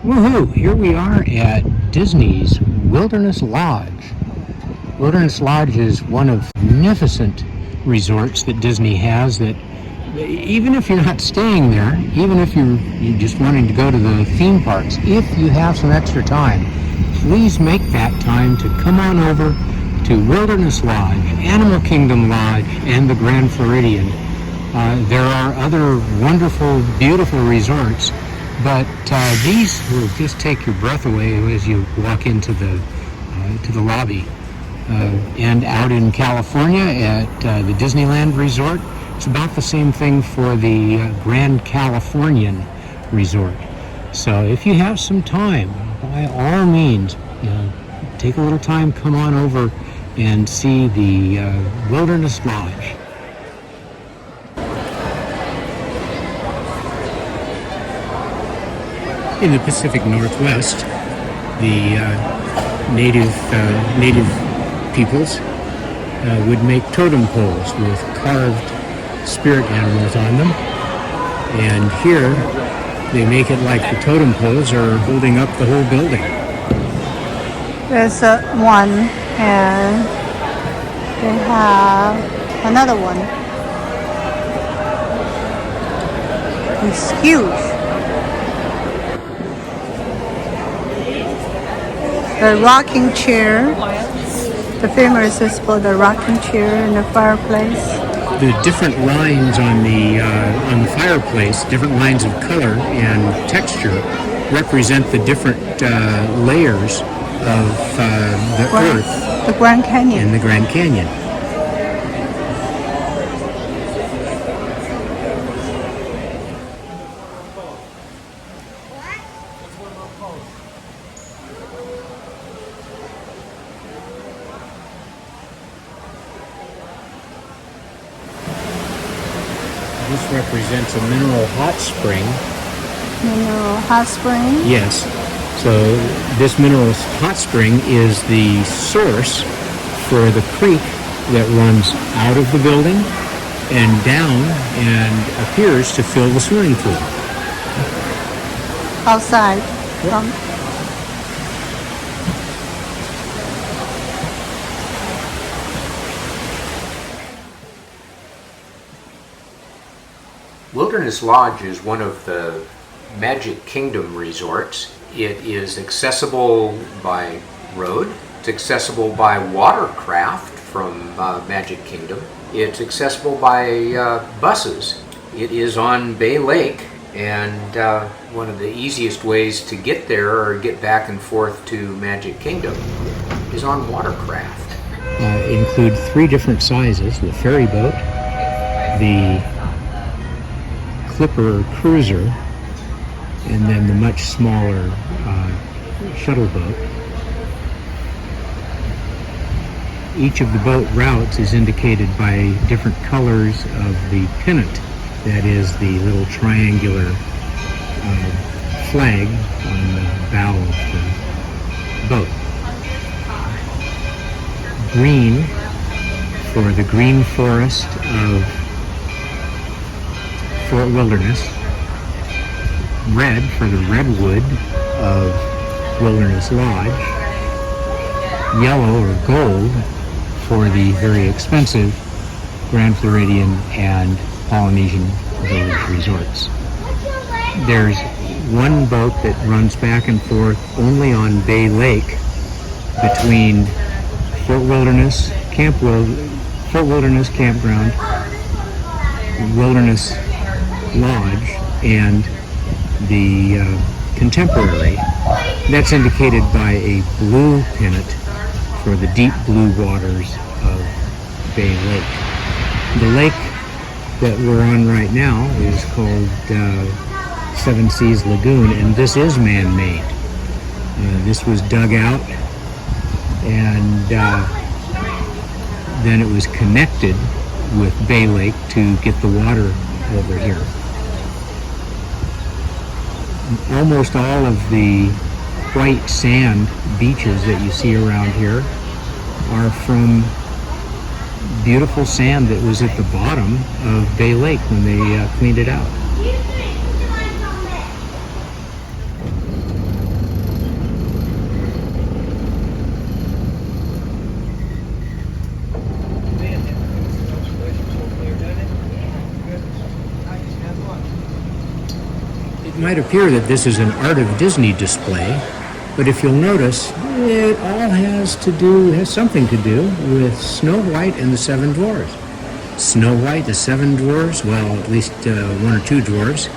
Woohoo! Here we are at Disney's Wilderness Lodge. Wilderness Lodge is one of magnificent resorts that Disney has that even if you're not staying there, even if you're just wanting to go to the theme parks, if you have some extra time, please make that time to come on over to Wilderness Lodge, Animal Kingdom Lodge, and the Grand Floridian. There are other wonderful, beautiful resorts, but these will just take your breath away as you walk into the lobby. And out in California at the Disneyland Resort, it's about the same thing for the Grand Californian Resort. So if you have some time, by all means, take a little time, come on over and see the Wilderness Lodge. In the Pacific Northwest, the native peoples would make totem poles with carved spirit animals on them. And here, they make it like the totem poles are holding up the whole building. There's one, and they have another one. It's huge. The rocking chair. The famous is for the rocking chair and the fireplace. The different lines on the fireplace, different lines of color and texture, represent the different layers of the earth. The Grand Canyon. In the Grand Canyon. This represents a mineral hot spring. Mineral hot spring? Yes. So this mineral hot spring is the source for the creek that runs out of the building and down and appears to fill the swimming pool. Outside. Yep. Wilderness Lodge is one of the Magic Kingdom resorts. It is accessible by road. It's accessible by watercraft from Magic Kingdom. It's accessible by buses. It is on Bay Lake, and one of the easiest ways to get there or get back and forth to Magic Kingdom is on watercraft. Include 3 different sizes: the ferry boat, the Clipper cruiser, and then the much smaller shuttle boat. Each of the boat routes is indicated by different colors of the pennant, that is the little triangular flag on the bow of the boat. Green for the green forest of Fort Wilderness, red for the redwood of Wilderness Lodge, yellow or gold for the very expensive Grand Floridian and Polynesian Village resorts. There's one boat that runs back and forth only on Bay Lake between Fort Wilderness Campground, Wilderness Lodge, and the Contemporary. That's indicated by a blue pennant for the deep blue waters of Bay Lake. The lake that we're on right now is called Seven Seas Lagoon, and this is man-made. This was dug out, and then it was connected with Bay Lake to get the water over here. Almost all of the white sand beaches that you see around here are from beautiful sand that was at the bottom of Bay Lake when they cleaned it out. might appear that this is an Art of Disney display, but if you'll notice, it all has something to do with Snow White and the Seven Dwarfs. Snow White, the Seven Dwarfs, well, at least one or two dwarfs,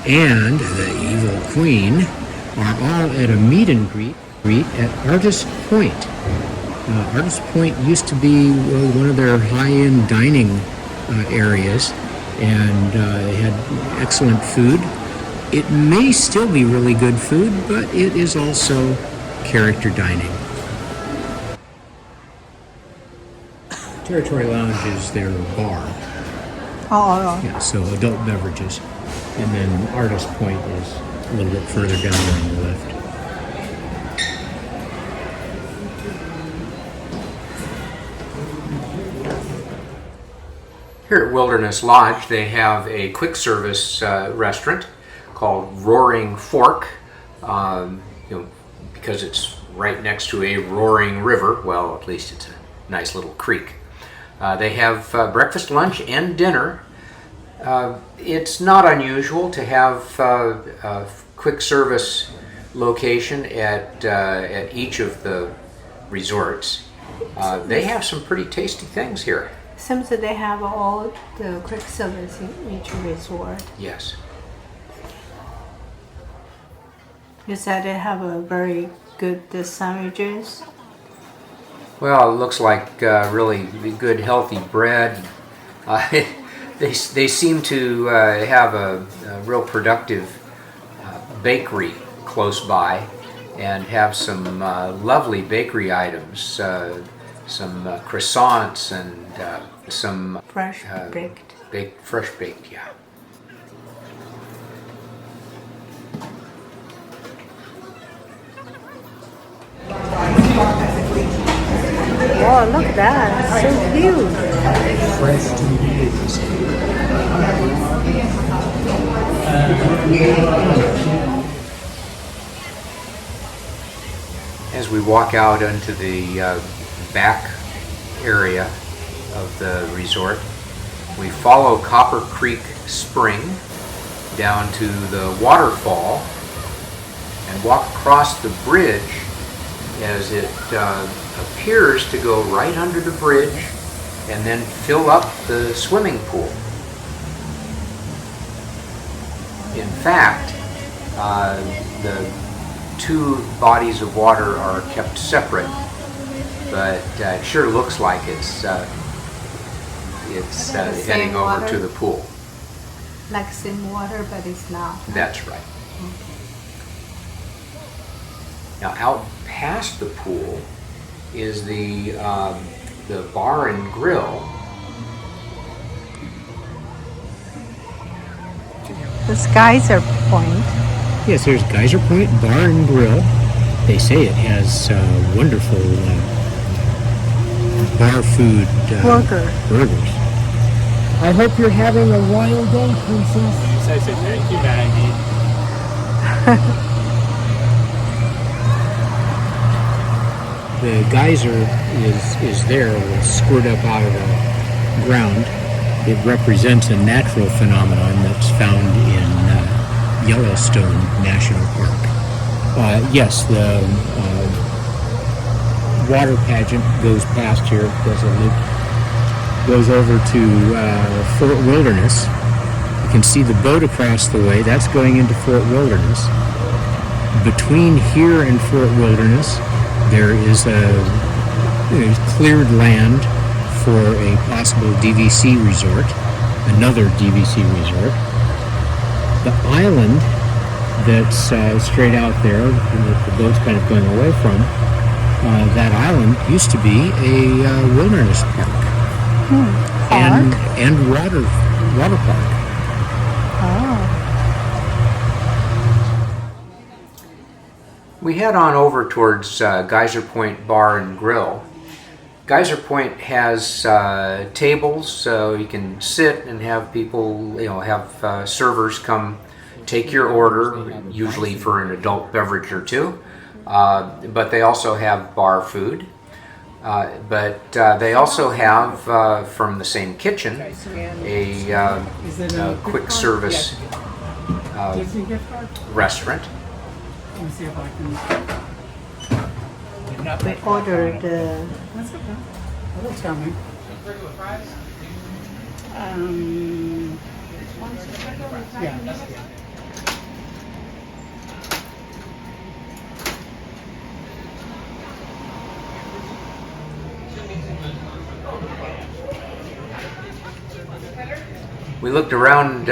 and the evil queen are all at a meet and greet at Artist Point. Artist Point used to be one of their high-end dining areas, and it had excellent food. It may still be really good food, but it is also character dining. Territory Lounge is their bar. Oh, Yeah, so adult beverages. And then Artist Point is a little bit further down on the left. Here at Wilderness Lodge, they have a quick service restaurant called Roaring Fork. Because it's right next to a roaring river. Well, at least it's a nice little creek. They have breakfast, lunch, and dinner. It's not unusual to have a quick service location at each of the resorts. They have some pretty tasty things here. seems that they have all the quick service in each resort. Yes. You said they have a very good sandwiches. Well, it looks like really good, healthy bread. They seem to have a real productive bakery close by, and have some lovely bakery items, some croissants and some Fresh baked. fresh baked, yeah. Oh, look at that. So cute. Fresh tomatoes. As we walk out into the back area of the resort, we follow Copper Creek Spring down to the waterfall and walk across the bridge as it appears to go right under the bridge and then fill up the swimming pool. In fact, the two bodies of water are kept separate, but it sure looks like it's heading over water? to the pool. Like same water, but it's not. That's right. Now, out past the pool is the bar and grill. This Geyser Point. Yes, there's Geyser Point Bar and Grill. They say it has wonderful bar food burgers. I hope you're having a royal day, Princess. So thank you, Maggie. The geyser is there, will squirt up out of the ground. It represents a natural phenomenon that's found in Yellowstone National Park. Yes, the water pageant goes past here, does a loop, goes over to Fort Wilderness. You can see the boat across the way. That's going into Fort Wilderness. Between here and Fort Wilderness, there is a cleared land for a possible DVC resort, another DVC resort. The island that's straight out there, that the boat's kind of going away from, that island used to be a wilderness park. And water park. Oh. We head on over towards Geyser Point Bar and Grill. Geyser Point has tables, so you can sit and have people, have servers come take your order, usually for an adult beverage or two. But they also have bar food. But they also have, from the same kitchen, a quick service Disney gift card? restaurant. Let me see if I can. We ordered That's okay. It'll tell me. Yeah, that's good. We looked around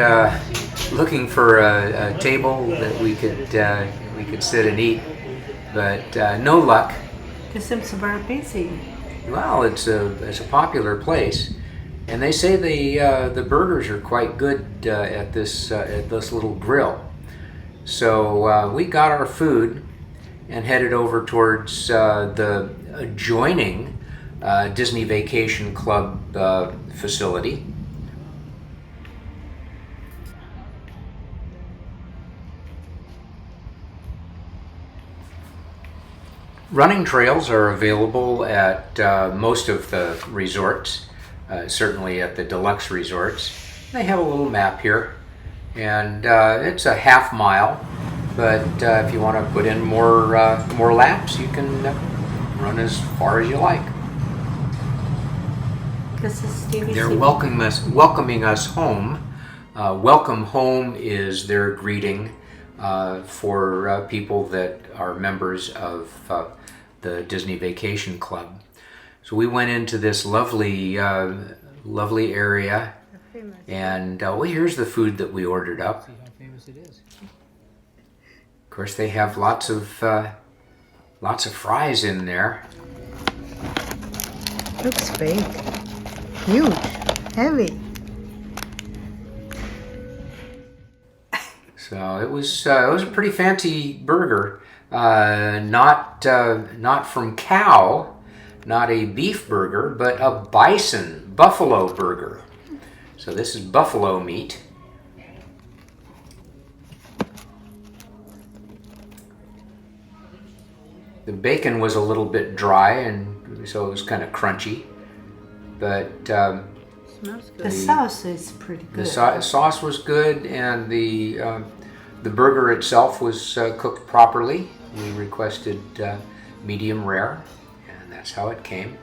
looking for a table that we could sit and eat, but no luck. This seems very busy. Well, it's a popular place, and they say the burgers are quite good at this little grill. So we got our food and headed over towards the adjoining Disney Vacation Club facility. Running trails are available at most of the resorts, certainly at the deluxe resorts. They have a little map here, and it's a half mile, but if you want to put in more laps, you can run as far as you like. This is Stevie. They're welcoming us home. Welcome home is their greeting for people that are members of the Disney Vacation Club. So we went into this lovely area, and well, here's the food that we ordered up. See how famous it is. Of course, they have lots of fries in there. Looks big, huge, heavy. So it was a pretty fancy burger, not from cow, not a beef burger, but a buffalo burger. So this is buffalo meat. The bacon was a little bit dry, and so it was kind of crunchy, but The sauce is pretty good. the sauce was good, and the burger itself was cooked properly. We requested medium rare, and that's how it came.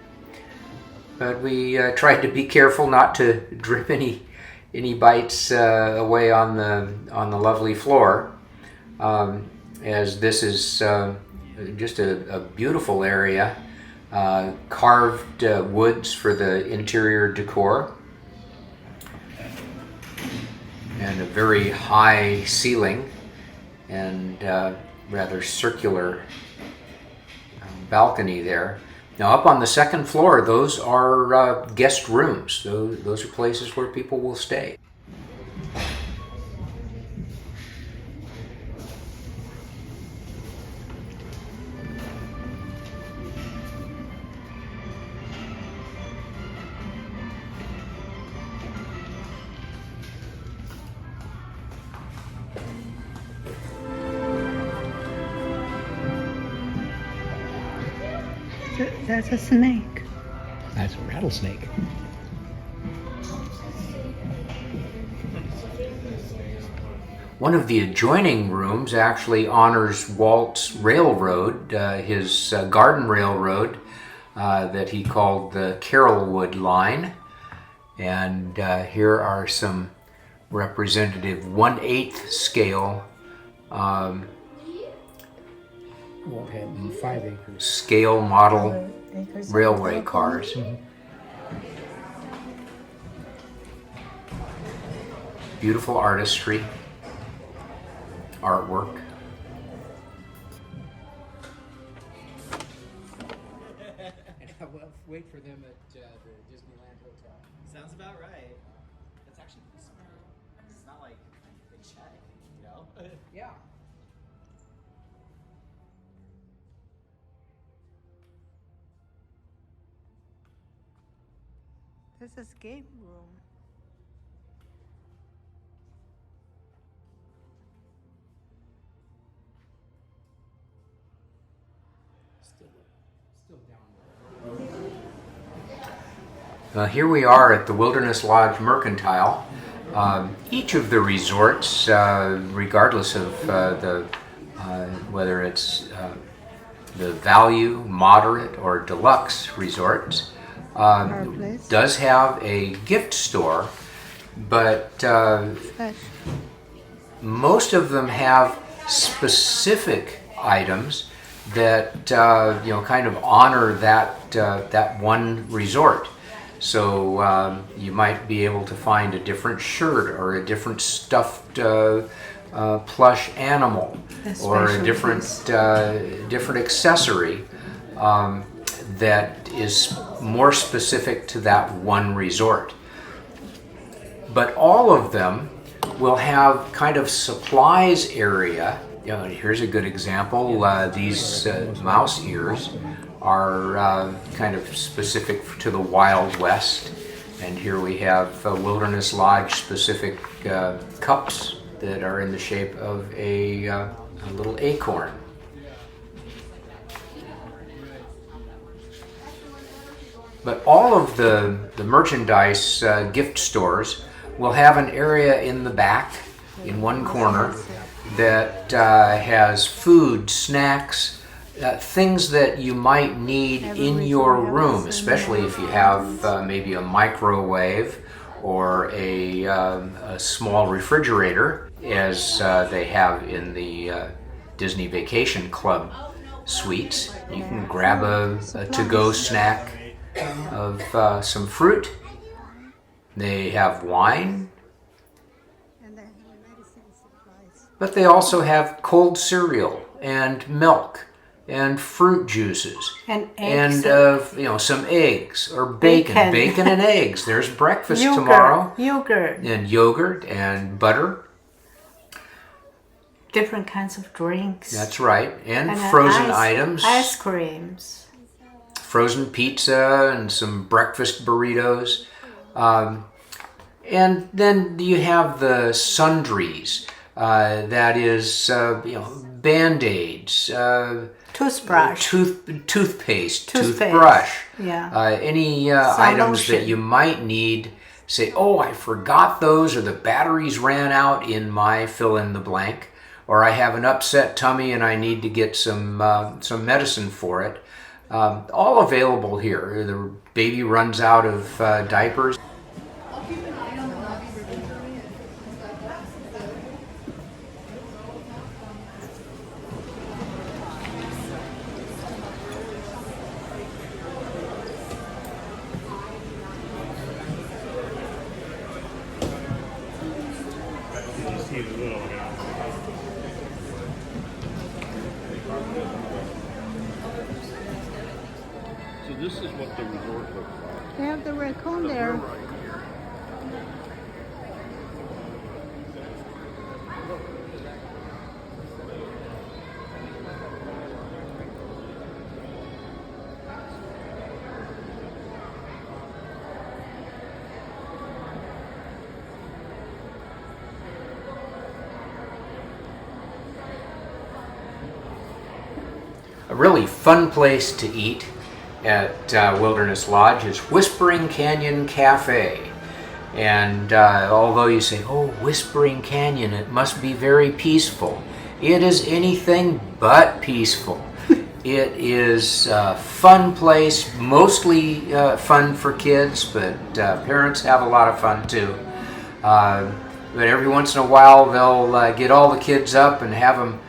But we tried to be careful not to drip any bites away on the lovely floor, as this is just a beautiful area. Carved woods for the interior decor, and a very high ceiling, and rather circular balcony there. Now up on the second floor, those are guest rooms. Those are places where people will stay. That's a snake. That's a rattlesnake. One of the adjoining rooms actually honors Walt's railroad, his garden railroad that he called the Carolwood Line. And here are some representative 1/8 scale scale model railway cars. Beautiful artistry, artwork. And we'll wait for them at the Disneyland Hotel. Sounds about right. That's actually pretty smart. It's not like they check, you know? Yeah. This is game room. Here we are at the Wilderness Lodge Mercantile. Each of the resorts, regardless of whether it's the value, moderate, or deluxe resorts, Fireplace. does have a gift store, but Special. most of them have specific items that kind of honor that one resort. So you might be able to find a different shirt or a different stuffed plush animal or a special different accessory that is more specific to that one resort. But all of them will have kind of supplies area. Here's a good example. These mouse ears are kind of specific to the Wild West. And here we have Wilderness Lodge specific cups that are in the shape of a little acorn. But all of the merchandise gift stores will have an area in the back, in one corner, that has food, snacks, things that you might need in your room, especially if you have maybe a microwave or a small refrigerator, as they have in the Disney Vacation Club suites. You can grab a to-go snack of some fruit. They have wine, but they also have cold cereal and milk and fruit juices And eggs. and some eggs or bacon, Bacon. and eggs. There's breakfast Yogurt. tomorrow, Yogurt. and yogurt and butter. Different kinds of drinks. That's right, and And frozen items, Ice creams. frozen pizza and some breakfast burritos. And then you have the sundries. That is, Band-Aids, Toothbrush. toothpaste, Toothpaste, toothbrush, yeah. any items that lotion. you might need. Say, oh, I forgot those, or the batteries ran out in my fill in the blank, or I have an upset tummy and I need to get some medicine for it. All available here. The baby runs out of diapers. So this is what the resort looks like. They have the raccoon there. A really fun place to eat at Wilderness Lodge is Whispering Canyon Cafe. And although you say, oh, Whispering Canyon, it must be very peaceful. It is anything but peaceful. It is a fun place, mostly fun for kids, but parents have a lot of fun too. But every once in a while they'll get all the kids up and have them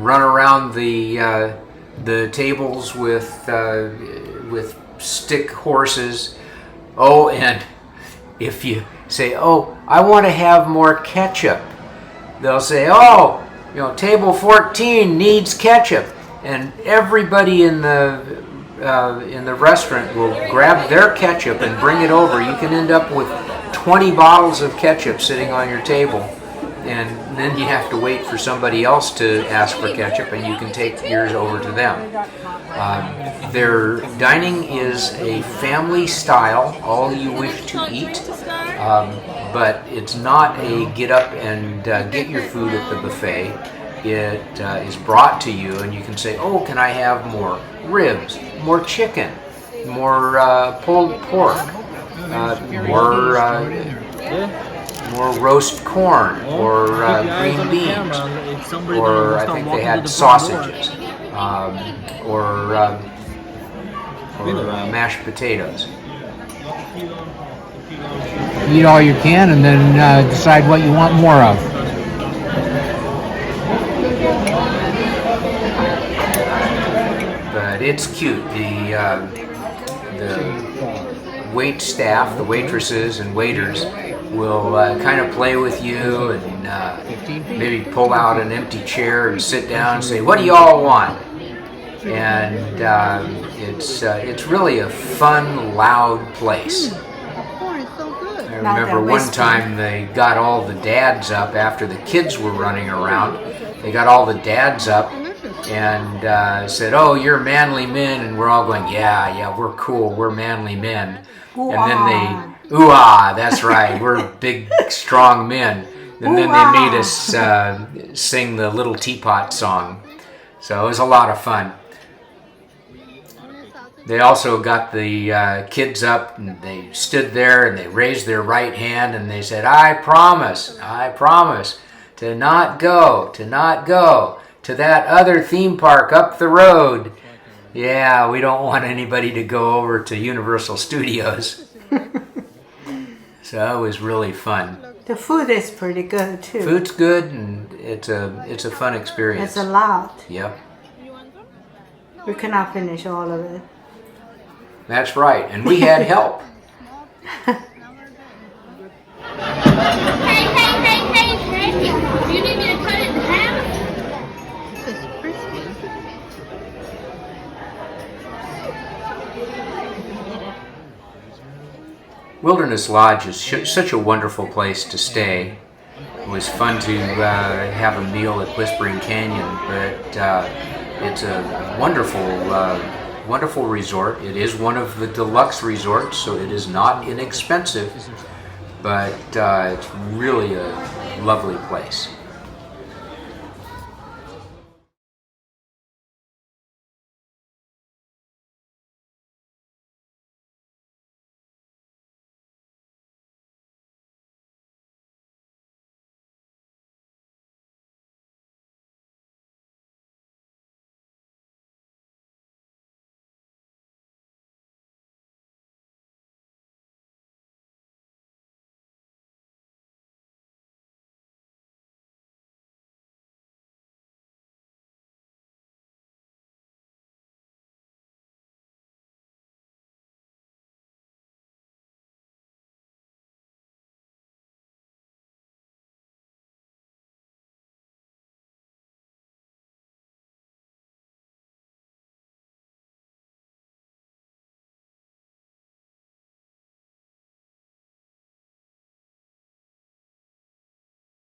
run around the tables with stick horses. Oh, and if you say, oh, I want to have more ketchup, they'll say, oh, table 14 needs ketchup, and everybody in the restaurant will grab their ketchup and bring it over. You can end up with 20 bottles of ketchup sitting on your table, and then you have to wait for somebody else to ask for ketchup, and you can take yours over to them. Their dining is a family style, all you wish to eat, but it's not a get up and get your food at the buffet. It is brought to you, and you can say, oh, can I have more ribs, more chicken, more pulled pork, more more roast corn or green beans, or I think they had sausages, or mashed potatoes. Eat all you can and then decide what you want more of. But it's cute. The wait staff, the waitresses and waiters will kind of play with you and maybe pull out an empty chair and sit down and say, "What do y'all want?" And it's really a fun, loud place. I remember one time they got all the dads up after the kids were running around. They got all the dads up and said, "Oh, you're manly men," and we're all going, "Yeah, we're cool. We're manly men." Ooh-ah. And then they, ooh-ah, that's right. We're big, strong men. And then they made us sing the Little Teapot song. So it was a lot of fun. They also got the kids up and they stood there and they raised their right hand and they said, I promise to not go to that other theme park up the road. Yeah, we don't want anybody to go over to Universal Studios." So it was really fun. The food is pretty good too. Food's good and it's a fun experience. It's a lot. Yep. We cannot finish all of it. That's right, and we had help. Hey, you need me to cut it in half? This is crispy. Wilderness Lodge is such a wonderful place to stay. It was fun to have a meal at Whispering Canyon, but it's a wonderful resort. It is one of the deluxe resorts, so it is not inexpensive, but it's really a lovely place.